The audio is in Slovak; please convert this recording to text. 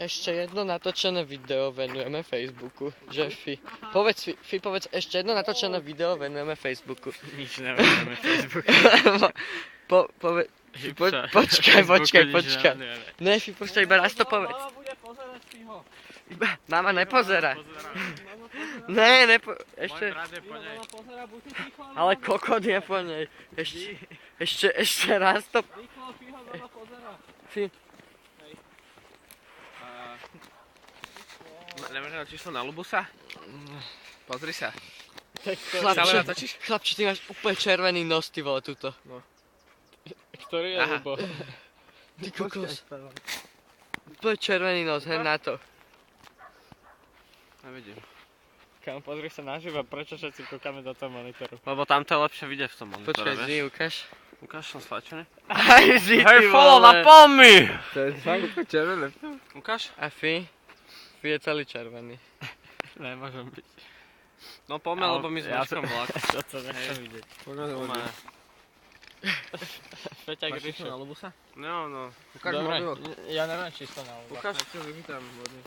Ešte jedno natočené video venujeme Facebooku, že Fi. Povedz ešte jedno natočené video venujeme Facebooku. Nič nevenujeme Facebooku. Počkaj. Ne, Fi, počkaj, iba raz to povedz. Mama bude pozerať Fiho. Mama nepozerá. Ešte. Mama pozerá, buď si ticho. Ale kokot je po nej. Ešte raz to. Rýchlo, Fiho, mama pozerá. Fi. Nemáš na číslo na Lubusa? Pozri sa. Chlapče, ty máš úplne červený nos, ty vole, tuto. Ktorý je Lubo? Ty kokos. Úplne červený nos, hen na to. Nevidím. Kam, pozri sa naživo, prečo všetci kúkame do toho monitoru? Lebo tam to je lepšie vidieť v tom monitore, Počkaj, vieš? Zi, ukáž. Ukáž som stlačený. Aj Zi, ty Hej, follow vole. na pommy! To je fakt červené. Ukáž? A Fi? Fi je celý červený. Nemôžem byť. No poďme, lebo my sme Ja očkom vlak. To nechcem vidieť. Poďme. Peťak Máš číslo rýchlo. na Lubusa? No. Ukáž Dobre, mobil. ja neviem číslo na Lubo. Ukáž. Čo vychytám hodne.